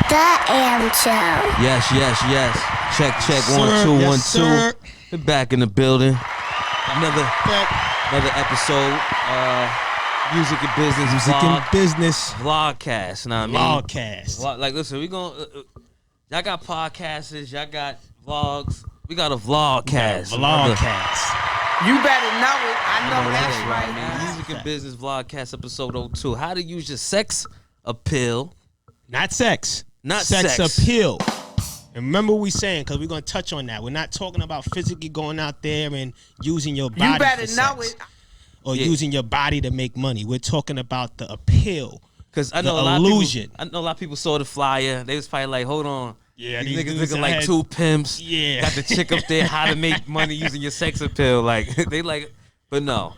The AM Show. Yes. Check. Yes, 1 2 1 sir. 2. We're back in the building. Another episode. Music and business. Music and business. Vlogcast. Know what I mean? Vlogcast. Like, listen, we gonna. Y'all got podcasters. Y'all got vlogs. We got a vlogcast. Vlogcast. You better know it. I know that's right. Man. Music and business vlogcast episode 02. How to use your sex appeal. Not sex. Not sex. sex. Appeal. And remember what we saying, because we're going to touch on that. We're not talking about physically going out there and using your body You better for know sex, it. or using your body to make money. We're talking about the appeal. Because I know the a lot illusion. of people, I know a lot of people saw the flyer. They was probably like, hold on. Yeah, these these niggas dudes looking like had- two pimps. Yeah. Got the chick up there, how to make money using your sex appeal. Like, they like, but no.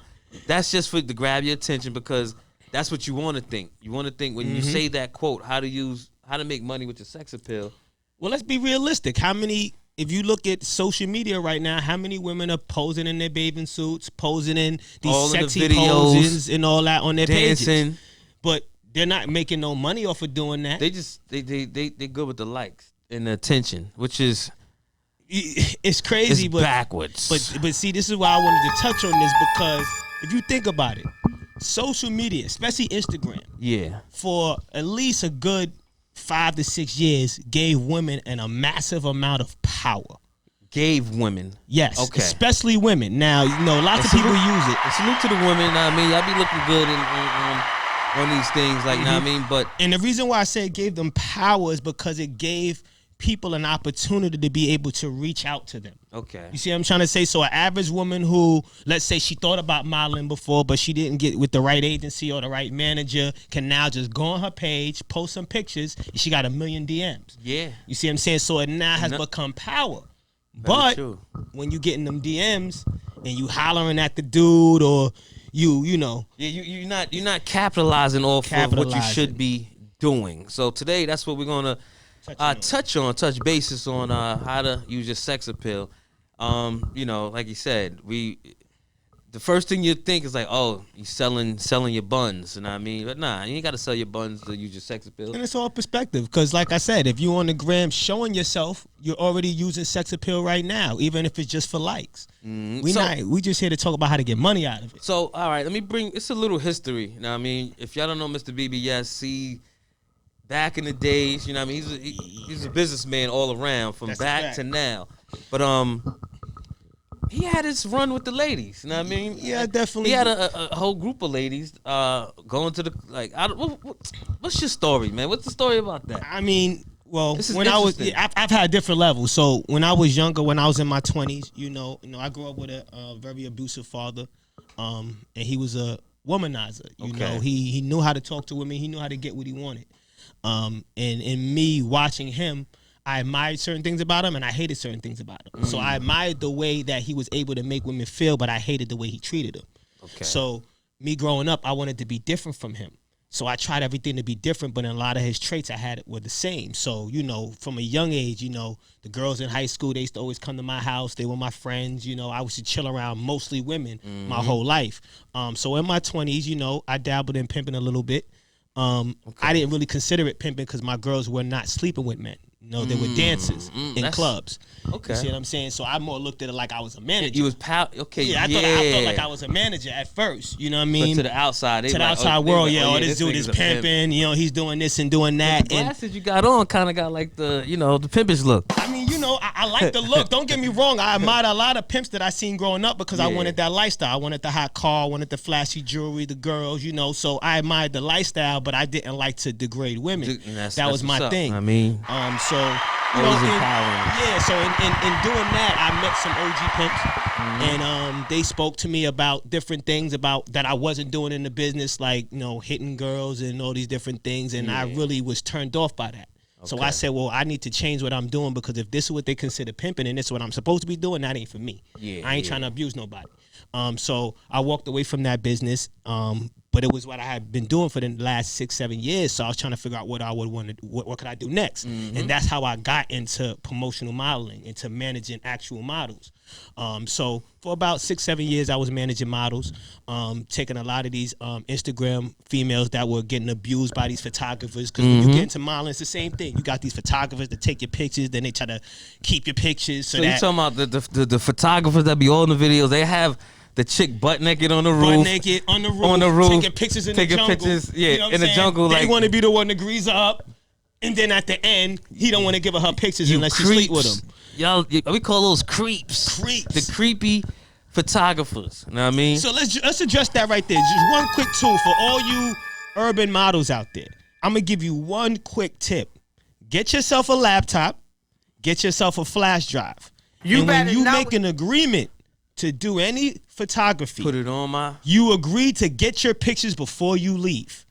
That's just to grab your attention, because that's what you want to think. You want to think when you say that quote, how to make money with your sex appeal. Well, let's be realistic. How many, if you look at social media right now, how many women are posing in their bathing suits, posing in these All of the sexy videos, poses and all that on their dancing. pages? But they're not making no money off of doing that. They just they good with the likes and the attention, which is It's crazy, it's but backwards. But see, this is why I wanted to touch on this, because if you think about it, social media, especially Instagram, yeah, for at least a good 5 to 6 years, gave women a massive amount of power. gave women. Yes, Okay. especially women. Now, you know, lots of people use it. And salute to the women. I mean, y'all be looking good on these things, like, know what I mean? But And the reason why I say it gave them power is because it gave people an opportunity to be able to reach out to them. okay, You see what I'm trying to say? So an average woman who, let's say she thought about modeling before, but she didn't get with the right agency or the right manager, can now just go on her page, post some pictures, and she got 1 million DMs. yeah, You see what I'm saying? So it now has become power. very But true. when you getting them DMs and you hollering at the dude, or you know, Yeah, you're not capitalizing off of what you should be doing. So today, that's what we're gonna touch basis on how to use your sex appeal. You know, like you said, the first thing you think is like, oh, you selling your buns, you know what I mean? But nah, you ain't gotta sell your buns to use your sex appeal. and it's all perspective. Because like I said, if you on the gram showing yourself, you're already using sex appeal right now, even if it's just for likes. We just here to talk about how to get money out of it. So, all right, let me bring, it's a little history. You know what I mean? If y'all don't know Mr. BBS, he, back in the days, you know what I mean? He's a businessman all around, from That's a back fact. to now. But he had his run with the ladies, you know what I mean? Yeah, definitely. He had a whole group of ladies going to the, like, what's your story, man? What's the story about that? I mean, well, This is when I was, interesting. I've had different levels. So when I was younger, when I was in my 20s, you know, I grew up with a very abusive father, and he was a womanizer. You Okay. know, he knew how to talk to women. He knew how to get what he wanted. And in me watching him, I admired certain things about him, and I hated certain things about him. So I admired the way that he was able to make women feel, but I hated the way he treated them. Okay. So me growing up, I wanted to be different from him. So I tried everything to be different, but in a lot of his traits I had were the same. So, you know, from a young age, you know, the girls in high school, they used to always come to my house. They were my friends. You know, I used to chill around mostly women my whole life. So in my 20s, you know, I dabbled in pimping a little bit. I didn't really consider it pimping because my girls were not sleeping with men. You know, they were dancers in clubs. Okay. You see what I'm saying? So I more looked at it like I was a manager. You was okay. Yeah, I thought like I was a manager at first. You know what I mean? But to the outside, to the outside world, this dude is pimping. You know, he's doing this and doing that. The And glasses you got on kind of got like the pimpish look. I mean, you know, I like the look. Don't get me wrong. I admired a lot of pimps that I seen growing up because I wanted that lifestyle. I wanted the hot car, I wanted the flashy jewelry, the girls, you know. So I admired the lifestyle, but I didn't like to degrade women. That was my thing. I mean, So you know, always empowering. yeah. So in doing that, I met some OG pimps, and they spoke to me about different things about that I wasn't doing in the business, like, you know, hitting girls and all these different things, and I really was turned off by that. So I said, well, I need to change what I'm doing, because if this is what they consider pimping and this is what I'm supposed to be doing, that ain't for me. I ain't trying to abuse nobody. So I walked away from that business. but it was what I had been doing for the last 6-7 years. So I was trying to figure out what I would want to, what could I do next, and that's how I got into promotional modeling, into managing actual models. So for about 6-7 years, I was managing models, taking a lot of these Instagram females that were getting abused by these photographers. Because when you get into modeling, it's the same thing. You got these photographers that take your pictures, then they try to keep your pictures. So you're talking about the photographers that be all in the videos. They have the chick butt naked on the roof. Butt naked on the roof. Taking pictures in the jungle. Pictures, yeah, you know in the jungle. They like, want to be the one that grease her up. And then at the end, he don't want to give her pictures unless she sleep with him. Y'all, we call those creeps. The creepy photographers. You know what I mean? So let's address that right there. Just one quick tool for all you urban models out there. I'm going to give you one quick tip. Get yourself a laptop. Get yourself a flash drive. When you make an agreement to do any photography, put it on you agree to get your pictures before you leave.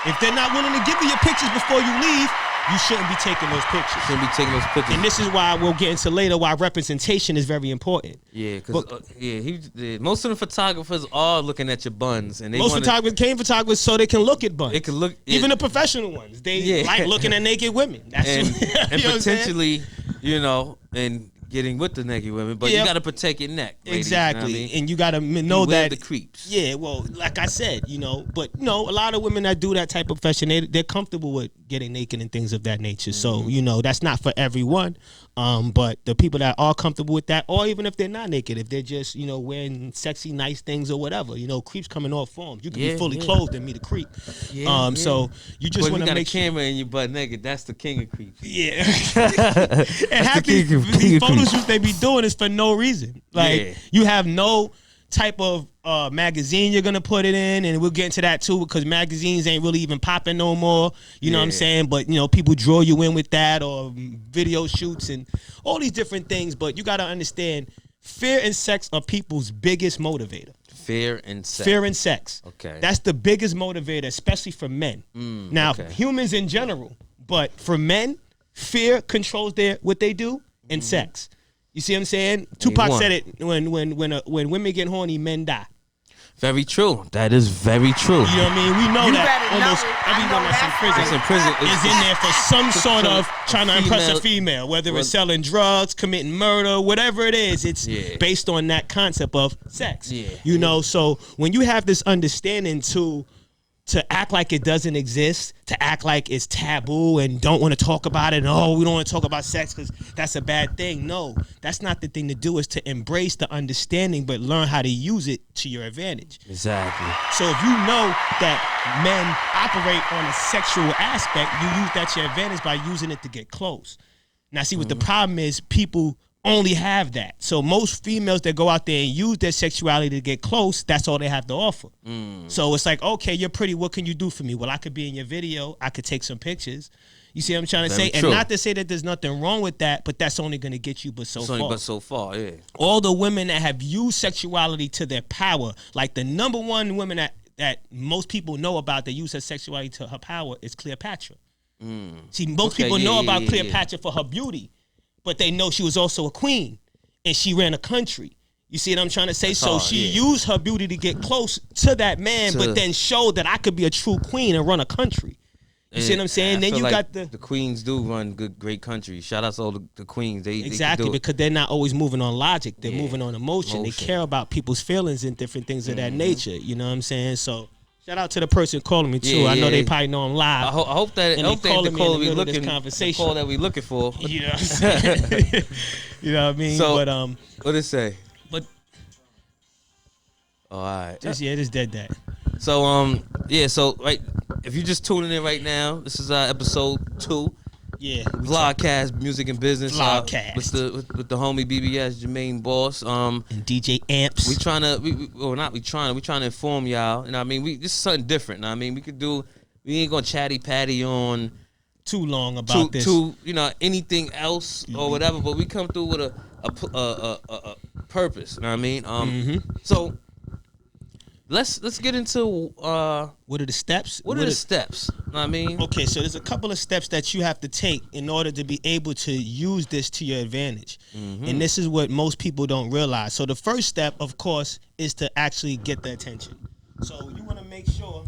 If they're not willing to give you your pictures before you leave, you shouldn't be taking those pictures. And this is why we'll get into later why representation is very important. Yeah, because most of the photographers are looking at your buns, and most photographers came photographers so they can look at buns. They can look, even the professional ones. They like looking at naked women. That's and potentially, and getting with the naked women, but you got to protect your neck. Ladies, exactly, you know what I mean? And you got to know that the creeps. Yeah, well, like I said, but a lot of women that do that type of fashion, they're comfortable with getting naked and things of that nature. So that's not for everyone. But the people that are comfortable with that, or even if they're not naked, if they're just wearing sexy, nice things or whatever, creeps coming off forms. You can be fully clothed and meet a creep. So you just want to make sure. Camera in your butt naked. That's the king of creeps. Yeah, and half these photo shoots they be doing is for no reason. Like you have no type of magazine you're gonna put it in, and we'll get into that too because magazines ain't really even popping no more. You know what I'm saying? But people draw you in with that, or video shoots and all these different things. But you got to understand, fear and sex are people's biggest motivator. Fear and sex. Okay, that's the biggest motivator, especially for men. Now, humans in general, but for men, fear controls what they do, and sex. You see what I'm saying? Tupac said it when women get horny, men die. Very true. That is very true. You know what I mean? We know that almost everyone that's in prison is in there for some sort of trying to impress a female, whether it's selling drugs, committing murder, whatever it is. It's based on that concept of sex. So when you have this understanding to act like it doesn't exist, to act like it's taboo and don't want to talk about it, and we don't want to talk about sex because that's a bad thing. No, that's not the thing to do. Is to embrace the understanding, but learn how to use it to your advantage. Exactly. So if you know that men operate on a sexual aspect, you use that to your advantage by using it to get close. Now, see what the problem is, people only have that. So most females that go out there and use their sexuality to get close, that's all they have to offer. So it's like, okay, you're pretty, what can you do for me? Well, I could be in your video, I could take some pictures. You see what I'm trying to say? True. And not to say that there's nothing wrong with that, but that's only going to get you so far. Yeah. All the women that have used sexuality to their power, like the number one women that most people know about that use her sexuality to her power is Cleopatra. See, most people know about Cleopatra for her beauty, but they know she was also a queen, and she ran a country. You see what I'm trying to say? So she used her beauty to get close to that man, but then showed that I could be a true queen and run a country. You see what I'm saying? Then you got the queens do run great countries. Shout out to all the queens. They exactly, because they're not always moving on logic. They're moving on emotion. They care about people's feelings and different things of that nature. You know what I'm saying? So shout out to the person calling me too. I know they probably know I'm live. I hope that the call we looking for. You know what I'm saying? You know what I mean? So, but what did it say? But all right. Just dead that. So so right, if you're just tuning in right now, this is episode 2. Yeah, vlogcast, music and business. Vlogcast with the homie BBS, Germaine Boss, and DJ Amps. We trying to inform y'all. You know what I mean? This is something different. You know what I mean? We ain't gonna chatty patty on too long about this. Anything else or whatever. But we come through with a purpose. You know what I mean? So let's get into what are the steps? What are the steps? You know what I mean? Okay, so there's a couple of steps that you have to take in order to be able to use this to your advantage. And this is what most people don't realize. So the first step, of course, is to actually get the attention. So you want to make make sure.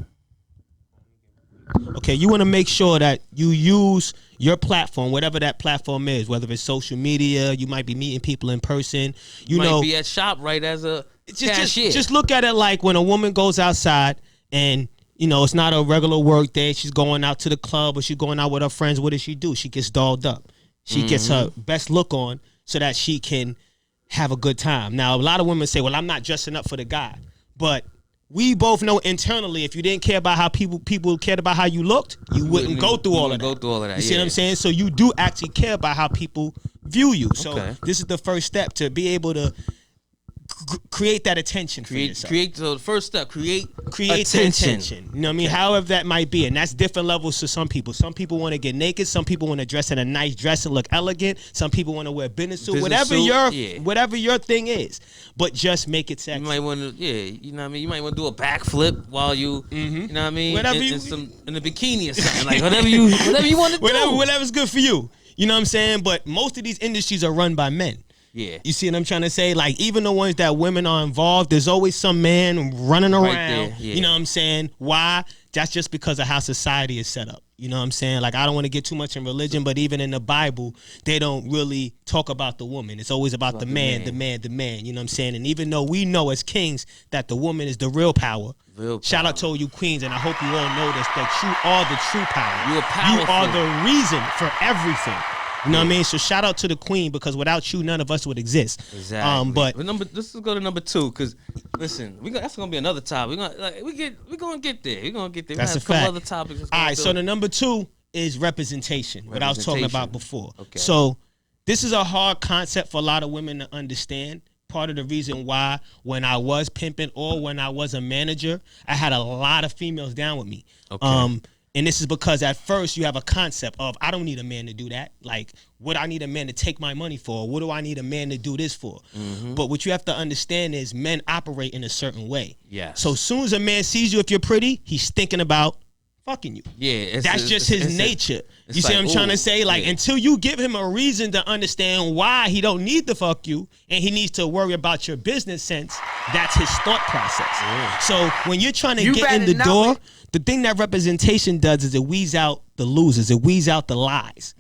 Okay, you want to make sure that you use your platform, whatever that platform is, whether it's social media, you might be meeting people in person. You might know, be at shop right as a cashier. Just look at it like when a woman goes outside and, you know, it's not a regular work day. She's going out to the club or she's going out with her friends. What does she do? She gets dolled up. She gets her best look on so that she can have a good time. Now, a lot of women say, well, I'm not dressing up for the guy. But we both know internally, if you didn't care about how people cared about how you looked, you wouldn't go through all of that. You see what I'm saying? So you do actually care about how people view you. So this is the first step to be able to create that attention for yourself. So the first step, create attention. You know what I mean? However that might be. And that's different levels to some people. Some people want to get naked. Some people want to dress in a nice dress and look elegant. Some people want to wear business suit. Whatever your thing is. But just make it sexy. You might want to, you know what I mean? You might want to do a backflip while you, you know what I mean? Whatever in a bikini or something. Like whatever you want to do. Whatever's good for you. You know what I'm saying? But most of these industries are run by men. Yeah. You see what I'm trying to say? Like, even the ones that women are involved, there's always some man running around. Right there, you know what I'm saying? Why? That's just because of how society is set up. You know what I'm saying? Like, I don't want to get too much in religion, but even in the Bible, they don't really talk about the woman. It's always about the man. You know what I'm saying? And even though we know as kings that the woman is the real power, shout out to all you queens, and I hope you all know this, that you are the true power. You are the reason for everything. You know what I mean? So shout out to the queen, because without you, none of us would exist. Exactly. But let's go to number 2, because listen, that's gonna be another topic. We're gonna get there. We're gonna get there. That's a fact. couple other topics. All right. So the number 2 is representation. What I was talking about before. Okay. So this is a hard concept for a lot of women to understand. Part of the reason why, when I was pimping or when I was a manager, I had a lot of females down with me. Okay. And this is because at first you have a concept of, I don't need a man to do that. Like, what I need a man to take my money for? What do I need a man to do this for? But what you have to understand is men operate in a certain way. Yes. So as soon as a man sees you, if you're pretty, he's thinking about fucking you. Yeah. That's just his nature. You see what I'm trying to say? Like, until you give him a reason to understand why he don't need to fuck you and he needs to worry about your business sense, that's his thought process. Yeah. So when you're trying to get in the door, the thing that representation does is it weeds out the losers. It weeds out the lies.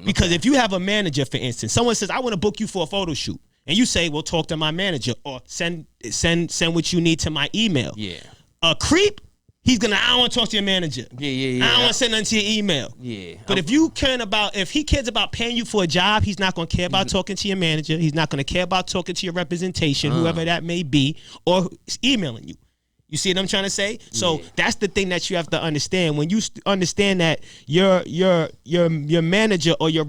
Because if you have a manager, for instance, someone says, I want to book you for a photo shoot. And you say, well, talk to my manager, or send what you need to my email. Yeah. A creep, he's gonna, I don't want to talk to your manager. Yeah. I don't want to send nothing to your email. Yeah. But if he cares about paying you for a job, he's not gonna care about talking to your manager. He's not gonna care about talking to your representation, whoever that may be, or emailing you. You see what I'm trying to say? So that's the thing that you have to understand. When you understand that your manager or your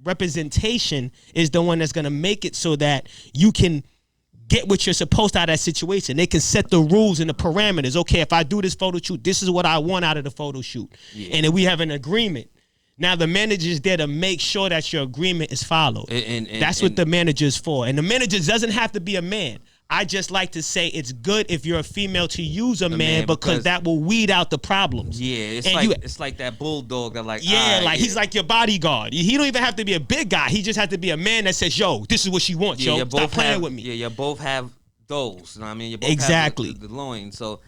representation is the one that's gonna make it so that you can get what you're supposed to out of that situation. They can set the rules and the parameters. Okay, if I do this photo shoot, this is what I want out of the photo shoot. And then we have an agreement. Now the manager is there to make sure that your agreement is followed. And that's what the manager is for. And the manager doesn't have to be a man. I just like to say it's good if you're a female to use a man because that will weed out the problems. Yeah, it's like that bulldog that he's like your bodyguard. He don't even have to be a big guy. He just has to be a man that says, yo, this is what she wants, yo. Stop playing with me. Yeah, you both have those. You know what I mean? You both exactly. have the loin. So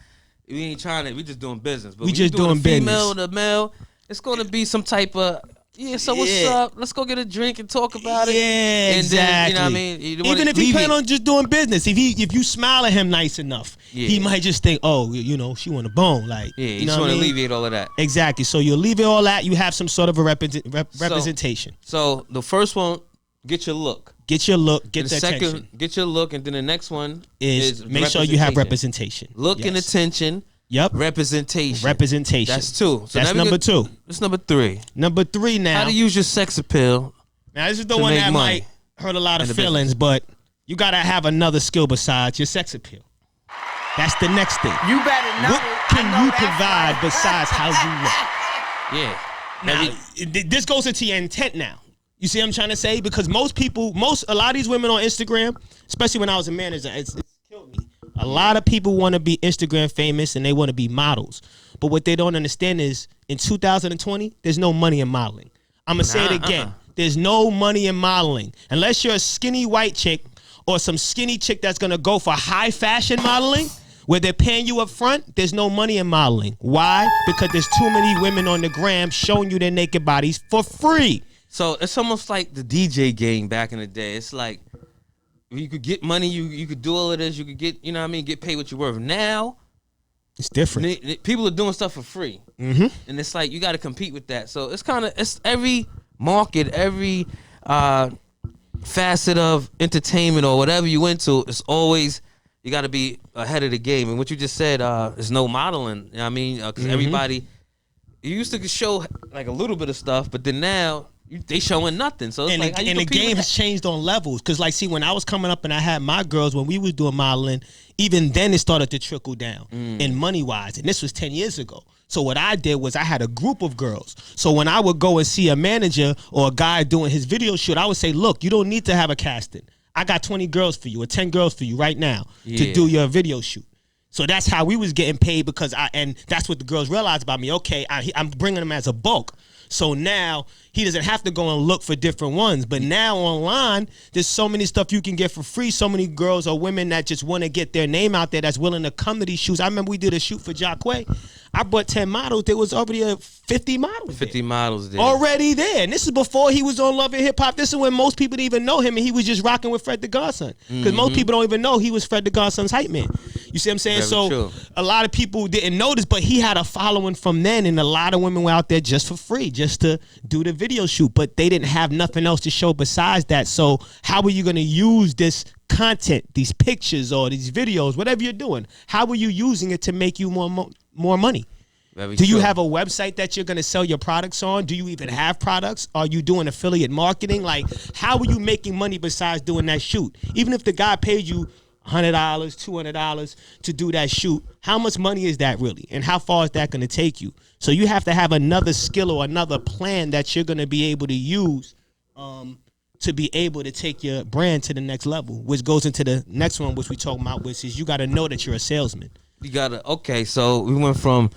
we ain't trying to, we just doing business. But we just doing business. Female to male, it's going to be some type of, what's up? Let's go get a drink and talk about it. Yeah, and exactly. Then, you know what I mean? Even if he plan on just doing business, if you smile at him nice enough, he might just think, oh, she want a bone. Like, you just want to alleviate all of that. Exactly. So you alleviate all that. You have some sort of a representation. So the first one, get your look. Get your look. Get the second, attention. Get your look, and then the next one is make sure you have representation. Look and attention. Yep. Representation. That's 2. So that's number 2. That's number 3. Number 3 now. How to use your sex appeal. Now this is the one that might hurt a lot of feelings, but you gotta have another skill besides your sex appeal. That's the next thing. You better know. What can you provide besides how you look? Yeah. Now this goes into your intent now. You see what I'm trying to say? Because a lot of these women on Instagram, especially when I was a manager, it's killed me. A lot of people want to be Instagram famous and they want to be models. But what they don't understand is in 2020, there's no money in modeling. I'm going to say it again. There's no money in modeling. Unless you're a skinny white chick or some skinny chick that's going to go for high fashion modeling, Where they're paying you up front, there's no money in modeling. Why? Because there's too many women on the gram showing you their naked bodies for free. So it's almost like the DJ game back in the day. It's like you could get money, you could do all of this, you could get, get paid what you're worth. Now it's different. People are doing stuff for free, mm-hmm. and it's like you got to compete with that. So it's every market, every facet of entertainment or whatever you into. It's always you got to be ahead of the game. And what you just said, is no modeling. You know what I mean, because everybody, you used to show like a little bit of stuff, but then now they showing nothing. So it's the game has changed on levels. Because when I was coming up and I had my girls, when we was doing modeling, even then it started to trickle down in money wise. And this was 10 years ago. So what I did was I had a group of girls. So when I would go and see a manager or a guy doing his video shoot, I would say, look, you don't need to have a casting. I got 20 girls for you or 10 girls for you right now to do your video shoot. So that's how we was getting paid and that's what the girls realized about me. Okay, I'm bringing them as a bulk. So now he doesn't have to go and look for different ones. But now online, there's so many stuff you can get for free. So many girls or women that just want to get their name out there that's willing to come to these shoots. I remember we did a shoot for Jacquet. I brought 10 models. There was already 50 models 50 models there. Already there. And this is before he was on Love and Hip Hop. This is when most people didn't even know him and he was just rocking with Fred the Godson. Because most people don't even know he was Fred the Godson's hype man. You see what I'm saying? Very true. A lot of people didn't notice, but he had a following from then, and a lot of women were out there just for free, just to do the video shoot. But they didn't have nothing else to show besides that. So how are you going to use this content, these pictures or these videos, whatever you're doing? How are you using it to make you more money? Do you have a website that you're going to sell your products on? Do you even have products? Are you doing affiliate marketing? Like, how are you making money besides doing that shoot? Even if the guy paid you $100, $200 to do that shoot, how much money is that really? And how far is that going to take you? So you have to have another skill or another plan that you're going to be able to use to be able to take your brand to the next level, which goes into the next one, which we talking about, which is you got to know that you're a salesman. You got to, okay, so we went from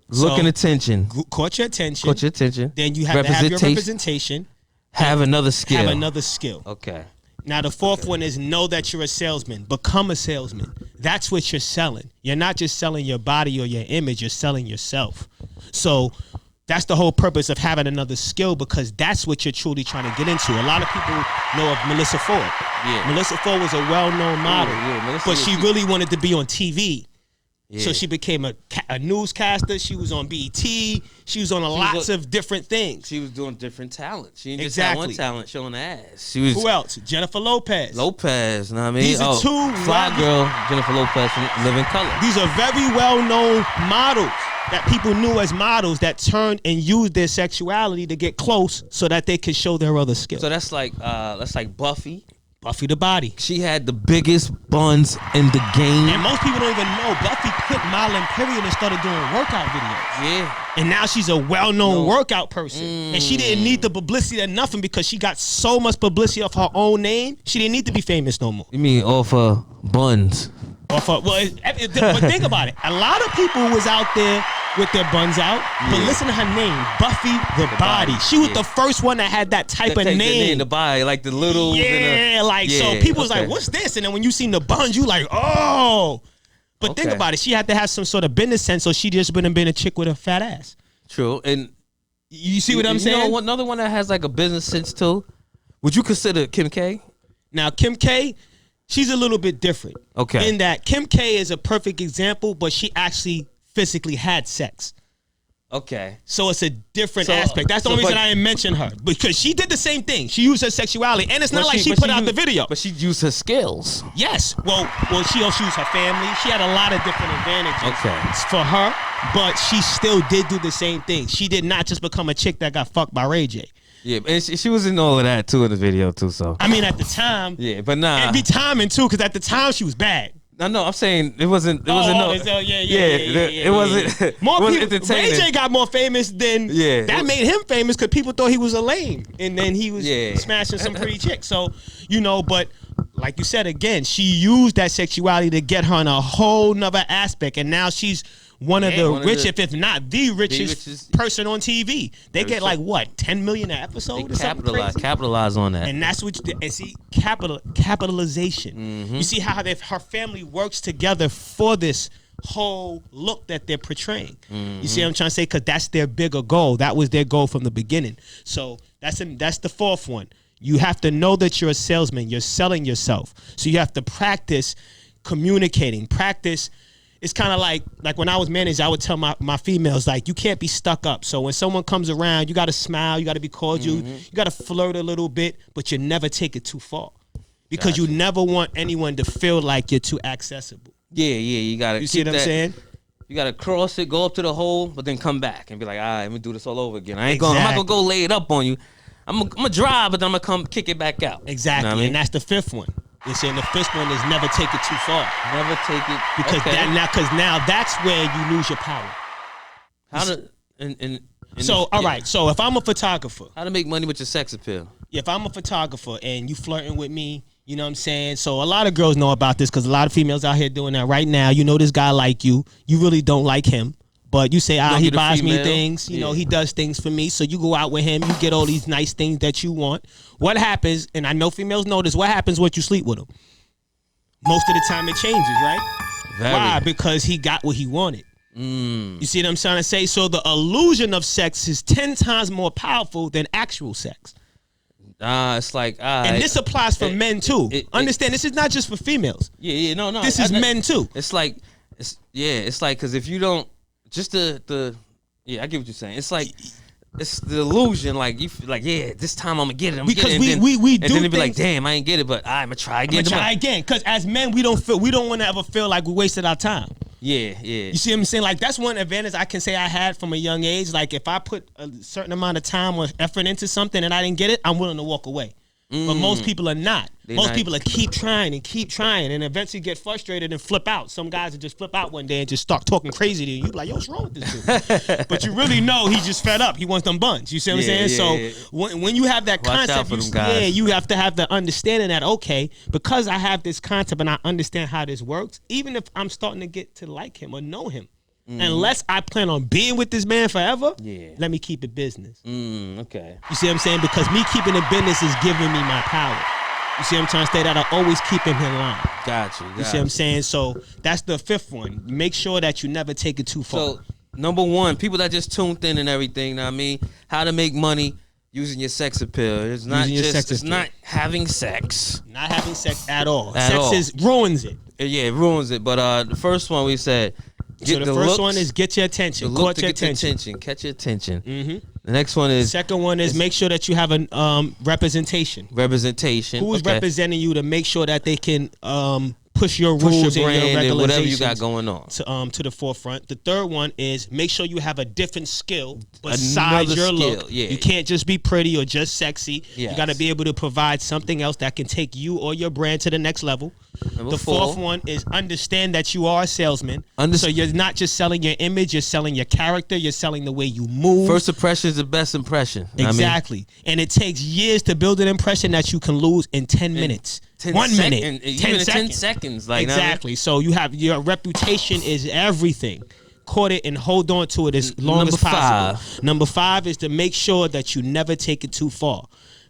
looking attention. Caught your attention. Then you have to have your representation. Have another skill. Okay. Now, the fourth one is know that you're a salesman. Become a salesman. That's what you're selling. You're not just selling your body or your image. You're selling yourself. So that's the whole purpose of having another skill, because that's what you're truly trying to get into. A lot of people know of Melissa Ford. Yeah. Melissa Ford was a well-known model, but she really wanted to be on TV. Yeah. So she became a newscaster. She was on BET. She was on lots of different things. She was doing different talent. She didn't just have one talent showing ass. She was. Who else? Jennifer Lopez. Know what I mean? These are two fly girl, Jennifer Lopez from Living Color. These are very well-known models that people knew as models that turned and used their sexuality to get close so that they could show their other skills. So that's like Buffy. Buffy the Body. She had the biggest buns in the game. And most people don't even know Buffy quit modeling, period, and started doing workout videos. Yeah. And now she's a well-known workout person. And she didn't need the publicity or nothing because she got so much publicity off her own name. She didn't need to be famous no more. You mean off her buns? But think about it. A lot of people was out there with their buns out, but listen to her name, Buffy the Body. She was the first one that had that type of name. The body, like the little. So people was like, what's this? And then when you seen the buns, you like, oh. But think about it. She had to have some sort of business sense, so she just wouldn't have been a chick with a fat ass. True. And you see what I'm saying? You know, another one that has like a business sense too, would you consider Kim K? Now, Kim K, she's a little bit different. Okay. In that Kim K is a perfect example, but she actually physically had sex. Okay. So it's a different aspect. That's the only reason I didn't mention her. Because she did the same thing. She used her sexuality. And it's not like she put out the video. But she used her skills. Yes. Well, she also used her family. She had a lot of different advantages for her. But she still did do the same thing. She did not just become a chick that got fucked by Ray J. Yeah, and she was in all of that too in the video too. So I mean, at the time. Yeah, but nah. Every timing too, because at the time she was bad. No, I'm saying it wasn't. It wasn't It wasn't. More people. Ray J got more famous than that made him famous because people thought he was a lame, and then he was smashing some pretty chicks. So but like you said again, she used that sexuality to get her in a whole nother aspect, and now she's one of the richest, if not the richest person on TV. They get like what, 10 million an episode or something crazy? Capitalize on that. And that's what capitalization. You see how her family works together for this whole look that they're portraying. You see what I'm trying to say? Because that's their bigger goal. That was their goal from the beginning. So that's the fourth one. You have to know that you're a salesman. You're selling yourself. So you have to practice communicating. Practice. It's kind of like when I was manager, I would tell my females, like, you can't be stuck up. So when someone comes around, you got to smile. You got to be cordial. You got to flirt a little bit, but you never take it too far. Because you never want anyone to feel like you're too accessible. Yeah, you gotta. You see what I'm saying? You gotta cross it, go up to the hole, but then come back and be like, all right, let me do this all over again. I'm not gonna go lay it up on you. I'm gonna drive, but then I'm gonna come kick it back out. Exactly, you know what I mean? And that's the fifth one. You're saying the fifth one is never take it too far. Never take it because now that's where you lose your power. All right. So if I'm a photographer, how to make money with your sex appeal? If I'm a photographer and you flirting with me. You know what I'm saying? So a lot of girls know about this because a lot of females out here doing that right now. You know this guy like you. You really don't like him. But you say, he buys me things. You know, he does things for me. So you go out with him. You get all these nice things that you want. What happens, and I know females know this, what happens when you sleep with him? Most of the time it changes, right? Why? Because he got what he wanted. You see what I'm trying to say? So the illusion of sex is 10 times more powerful than actual sex. It's like, and this applies for men too. Understand, this is not just for females. No. This is men too. It's like, because if you don't, just I get what you're saying. It's like, it's the illusion. Like you feel like, this time I'm gonna get it. Because we do, and then it'd be like, damn, I ain't get it, but I'm gonna try again. Because as men, we don't want to ever feel like we wasted our time. Yeah. You see what I'm saying? Like, that's one advantage I can say I had from a young age. Like, if I put a certain amount of time or effort into something and I didn't get it, I'm willing to walk away. But most people are not. Most people are keep trying and eventually get frustrated and flip out. Some guys will just flip out one day and just start talking crazy to you. You're like, yo, what's wrong with this dude? But you really know he's just fed up. He wants them buns. You see what I'm saying? So when you have that concept, you have to have the understanding that, okay, because I have this concept and I understand how this works, even if I'm starting to get to like him or know him, unless I plan on being with this man forever, let me keep it business. Okay. You see what I'm saying? Because me keeping it business is giving me my power. You see what I'm trying to say? That I always keep him in line. Got you. You see what I'm saying? So that's the fifth one. Make sure that you never take it too far. So number one, people that just tuned in and everything, you know what I mean? How to make money using your sex appeal. It's not not having sex. Not having sex at all. Sex ruins it. Yeah, it ruins it. But the first one we said, so the first one is get your attention. Catch your attention. Catch your attention. The next one is... Second one is make sure that you have a representation. Who's representing you to make sure that they can push your rules and your regulations, whatever you got going on, to the forefront. The third one is make sure you have a different skill besides your look. You can't just be pretty or just sexy. You got to be able to provide something else that can take you or your brand to the next level. The fourth one is understand that you are a salesman. So you're not just selling your image, you're selling your character, you're selling the way you move. First impression is the best impression. Exactly. And it takes years to build an impression that you can lose in 10 minutes. 1 minute. 10 seconds. Like, exactly. So you have your reputation is everything. Court it and hold on to it as long as possible. Number 5 is to make sure that you never take it too far.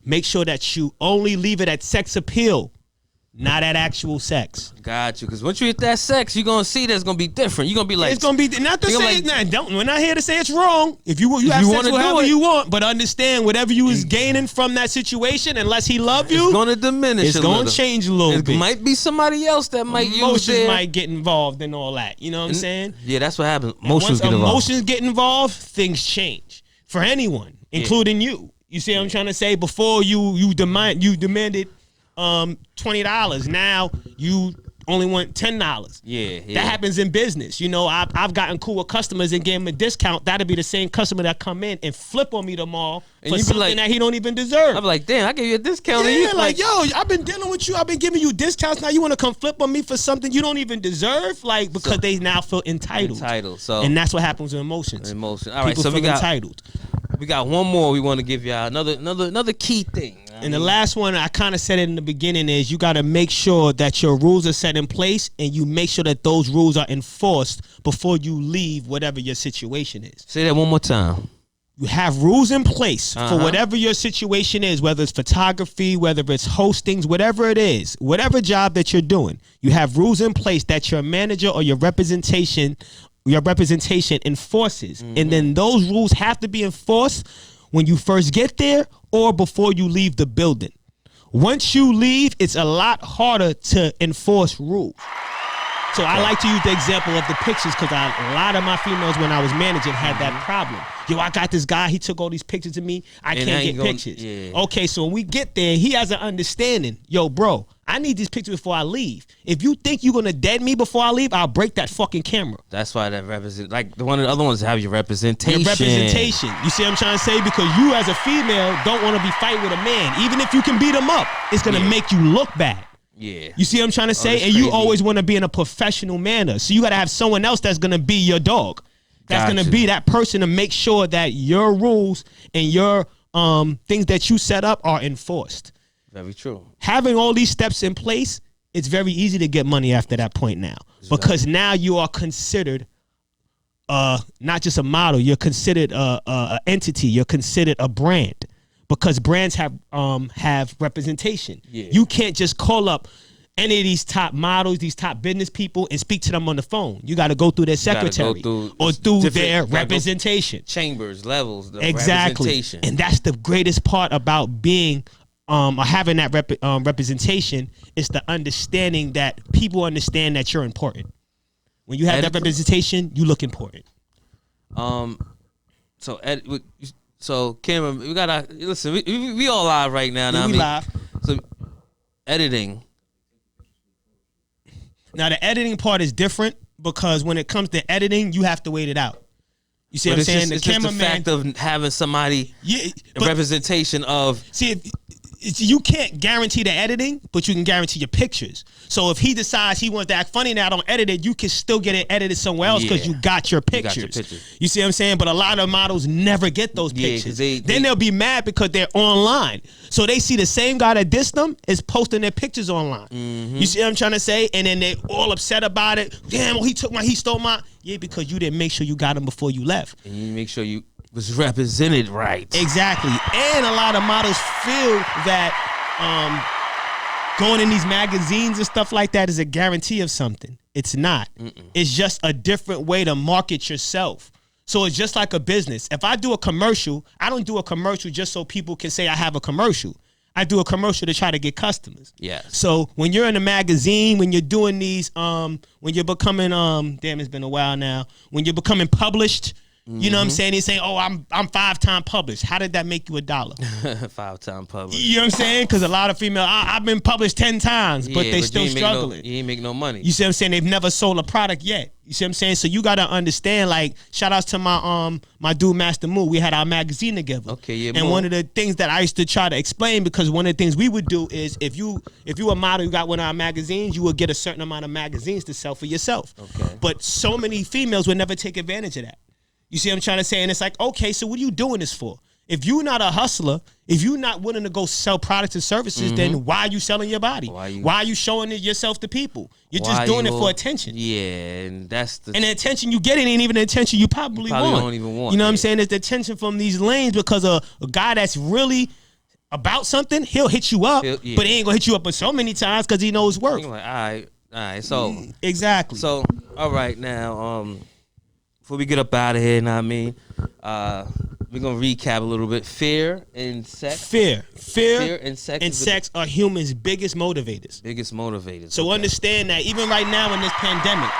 Make sure that you only leave it at sex appeal. Not at actual sex. Got you. Because once you hit that sex, you're going to see that's going to be different. You're going to be like... It's going to be... Not to say... we're not here to say it's wrong. If you have sex with whoever you want, but understand whatever you is gaining from that situation, unless he love you... It's going to diminish It's going to change a little bit. It might be somebody else that might use it. Emotions might get involved and all that. You know what I'm saying? Yeah, that's what happens. Emotions get involved, things change. For anyone, including you. You see what I'm trying to say? Before you demanded... $20. Now you only want $10. Yeah. That happens in business. You know, I've gotten cool with customers and gave them a discount. That'll be the same customer that come in and flip on me tomorrow for something that he don't even deserve. I'm like, damn, I gave you a discount. Yeah, and you like, yo, I've been dealing with you. I've been giving you discounts. Now you want to come flip on me for something you don't even deserve? Like, because they now feel entitled. And that's what happens with emotions. All right, so we got entitled. We got one more we want to give y'all. Another key thing. And the last one, I kind of said it in the beginning, is you got to make sure that your rules are set in place and you make sure that those rules are enforced before you leave whatever your situation is. Say that one more time. You have rules in place for whatever your situation is, whether it's photography, whether it's hostings, whatever it is, whatever job that you're doing. You have rules in place that your manager or your representation enforces. And then those rules have to be enforced when you first get there or before you leave the building. Once you leave, it's a lot harder to enforce rules. So I like to use the example of the pictures because a lot of my females when I was managing had that problem. Yo, I got this guy. He took all these pictures of me. I can't get pictures. Yeah. Okay, so when we get there, he has an understanding. Yo, bro, I need these pictures before I leave. If you think you're going to dead me before I leave, I'll break that fucking camera. That's why that represent, like the one of the other ones have your representation. Your representation. You see what I'm trying to say? Because you as a female don't want to be fighting with a man. Even if you can beat him up, it's going to make you look bad. Yeah. You see what I'm trying to say? And you always want to be in a professional manner. So you got to have someone else that's going to be your dog. That's going to be that person to make sure that your rules and your things that you set up are enforced. Very true. Having all these steps in place, it's very easy to get money after that point now. Exactly. Because now you are considered not just a model, you're considered a entity, you're considered a brand. Because brands have representation. Yeah. You can't just call up any of these top models, these top business people, and speak to them on the phone. You got to go through their secretary or through their representation. Chambers, levels, the exactly. Representation. And that's the greatest part about being or having that representation is the understanding that people understand that you're important. When you have that representation, you look important. So Cameron, we gotta listen. We all live right now. Yeah, we live. So editing. Now the editing part is different because when it comes to editing, you have to wait it out. You see what I'm saying? The cameraman, just the fact of having somebody representation of. See, you can't guarantee the editing, but you can guarantee your pictures. So if he decides he wants to act funny now, don't edit it, you can still get it edited somewhere else because you got your pictures. You see what I'm saying? But a lot of models never get those pictures. Then they'll be mad because they're online. So they see the same guy that dissed them is posting their pictures online. Mm-hmm. You see what I'm trying to say? And then they all upset about it. Damn, he stole my. Yeah, because you didn't make sure you got him before you left. And you make sure you was represented right. Exactly. And a lot of models feel that going in these magazines and stuff like that is a guarantee of something. It's not. It's just a different way to market yourself. So it's just like a business. If I do a commercial, I don't do a commercial just so people can say I have a commercial. I do a commercial to try to get customers. Yeah. So when you're in a magazine, when you're doing these, when you're becoming, damn, it's been a while now. When you're becoming published, you know what I'm saying? He's saying, "Oh, I'm 5-time published." How did that make you $1? 5-time published. You know what I'm saying? Because a lot of female, I've been published 10 times, but they still struggling. You ain't make no money. You see what I'm saying? They've never sold a product yet. You see what I'm saying? So you gotta understand. Like, shout outs to my dude Master Moo. We had our magazine together. Okay, yeah. And one of the things that I used to try to explain, because one of the things we would do is if you a model, you got one of our magazines, you would get a certain amount of magazines to sell for yourself. Okay. But so many females would never take advantage of that. You see what I'm trying to say? And it's like, okay, so what are you doing this for? If you're not a hustler, if you're not willing to go sell products and services, then why are you selling your body? Why are you showing yourself to people? You're just doing it for attention. Yeah, and that's the... And the attention you get ain't even the attention you probably want. Don't even want. You know what I'm saying? It's the attention from these lanes because a guy that's really about something, he'll hit you up, but he ain't going to hit you up so many times because he knows work. You're like, all right, so... Exactly. So, all right, now... Before we get up out of here, you know what I mean? We're going to recap a little bit. Fear and sex. Fear and sex. And sex are humans' biggest motivators. So understand that even right now in this pandemic,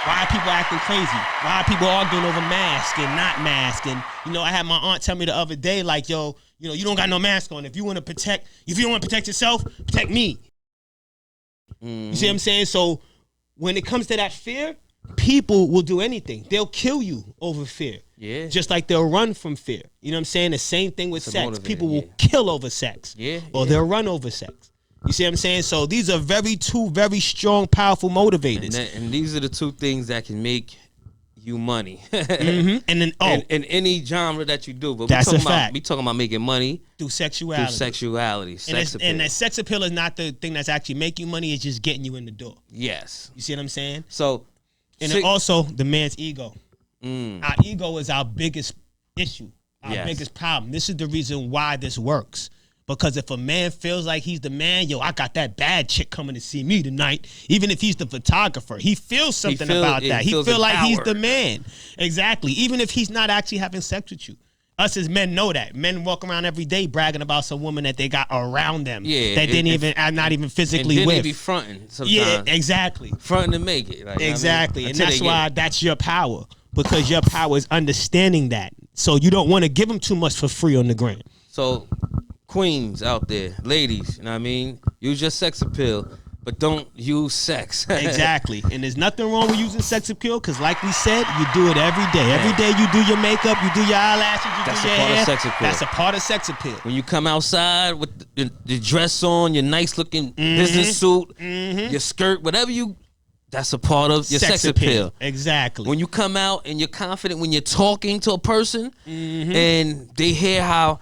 why are people acting crazy? Why are people arguing over mask and not mask? And, I had my aunt tell me the other day, like, yo, you don't got no mask on. If you don't want to protect yourself, protect me. You see what I'm saying? So when it comes to that fear, people will do anything. They'll kill you over fear. Yeah. Just like they'll run from fear. You know what I'm saying? The same thing with sex. People will kill over sex. Yeah. Or they'll run over sex. You see what I'm saying? So these are two very strong, powerful motivators. And these are the two things that can make you money. And then in any genre that you do. But that's a fact. We talking about making money through sexuality. Sex appeal. And that sex appeal is not the thing that's actually making you money. It's just getting you in the door. Yes. You see what I'm saying? So. And then also the man's ego. Our ego is our biggest issue. Our biggest problem. This is the reason why this works. Because if a man feels like he's the man, yo, I got that bad chick coming to see me tonight. Even if he's the photographer, he feels something about that. He feel like he's the man. Exactly. Even if he's not actually having sex with you. Us as men know that. Men walk around every day bragging about some woman that they got around them. Yeah. That are not even physically and then with. They be fronting sometimes. Yeah, exactly. Fronting to make it. Like, exactly. And that's why that's your power. Because your power is understanding that. So you don't want to give them too much for free on the gram. So queens out there, ladies, you know what I mean? Use your sex appeal, but don't use sex. Exactly. And there's nothing wrong with using sex appeal because like we said, you do it every day. Every day you do your makeup, you do your eyelashes, you do your hair. That's a part of sex appeal. That's a part of sex appeal. When you come outside with the dress on, your nice looking business suit, your skirt, whatever that's a part of your sex appeal. Exactly. When you come out and you're confident when you're talking to a person and they hear how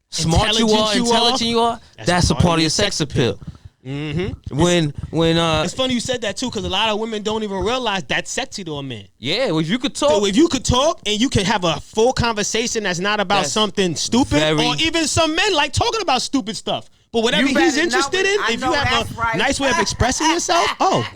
smart you are, intelligent you are, that's a part of your sex appeal. When it's funny you said that too, because a lot of women don't even realize that's sexy to a man. Yeah, well, if you could talk, so if you could talk and you can have a full conversation that's not about something stupid, or even some men like talking about stupid stuff. But whatever he's interested in, if you have a nice way of expressing yourself,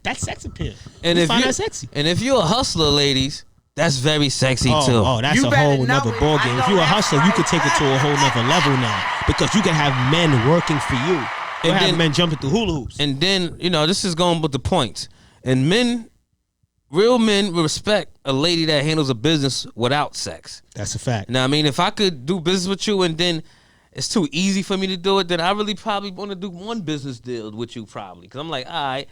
that's sex appeal. And you find that sexy. And if you're a hustler, ladies, that's very sexy too. Oh, that's a whole nother ballgame. If you're a hustler, you could take it to a whole nother level now because you can have men working for you. And have men jumping through hula hoops. And then, this is going with the points. And real men respect a lady that handles a business without sex. That's a fact. Now, I mean, if I could do business with you and then it's too easy for me to do it, then I really probably want to do one business deal with you probably. Because I'm like, all right,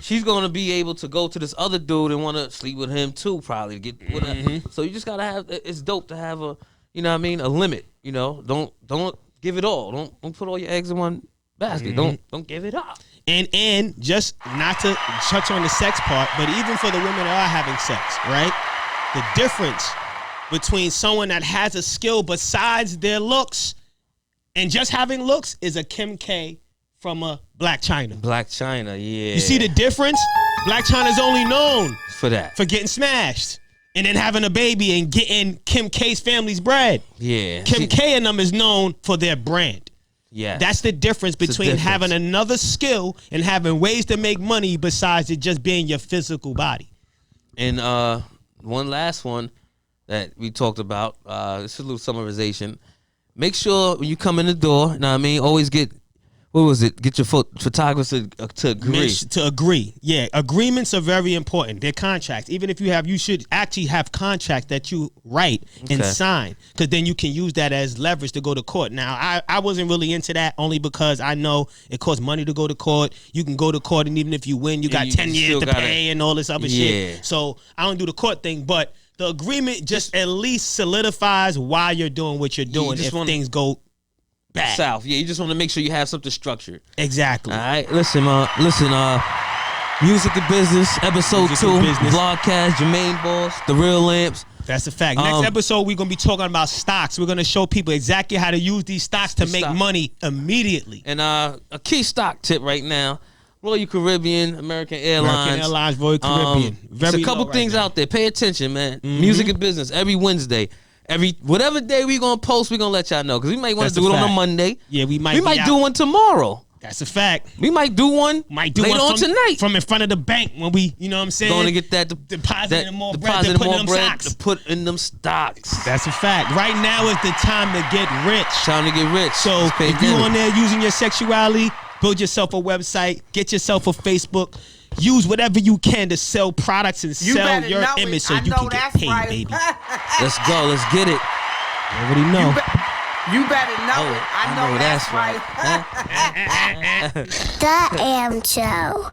she's going to be able to go to this other dude and want to sleep with him too probably. To get with her. So you just got to have, it's dope to have a limit. Don't give it all. Don't put all your eggs in one basket. Don't give it up. And just not to touch on the sex part, but even for the women that are having sex, right? The difference between someone that has a skill besides their looks and just having looks is a Kim K from a Black China. Black China, yeah. You see the difference? Black China's only known for that. For getting smashed. And then having a baby and getting Kim K's family's bread. Yeah. Kim K and them is known for their brand. Yeah. That's the difference between having another skill and having ways to make money besides it just being your physical body. And one last one that we talked about, this is a little summarization. Make sure when you come in the door, always get your photographer to agree. To agree. Yeah, agreements are very important. They're contracts. Even if you should actually have contracts that you write and sign, because then you can use that as leverage to go to court. Now, I wasn't really into that only because I know it costs money to go to court. You can go to court, and even if you win, you got 10 years to pay and all this other shit. So I don't do the court thing, but the agreement just at least solidifies why you're doing what you're doing if things go bad. South. Yeah, you just want to make sure you have something structured. Exactly. All right. Listen, Music to Business, episode 2, vlogcast, Germaine Boss, The Real Lamps. That's a fact. Next episode, we're going to be talking about stocks. We're going to show people exactly how to use these stocks to make money immediately. And a key stock tip right now, Royal Caribbean, American Airlines, Royal Caribbean. There's a couple things out there. Pay attention, man. Music and Business every Wednesday. Whatever day we gonna post, we gonna let y'all know because we might want to do it on a Monday. Yeah, we might do one tomorrow. That's a fact. We might do one. Later on tonight from in front of the bank when we, you know what I'm saying, going to get that depositing more bread to put in them stocks. That's a fact. Right now is the time to get rich. So if you're on there using your sexuality, build yourself a website, get yourself a Facebook. Use whatever you can to sell products and sell your image so you can get paid, baby. Let's go. Let's get it. You already know. You better know it. I know that's right. The Am Show.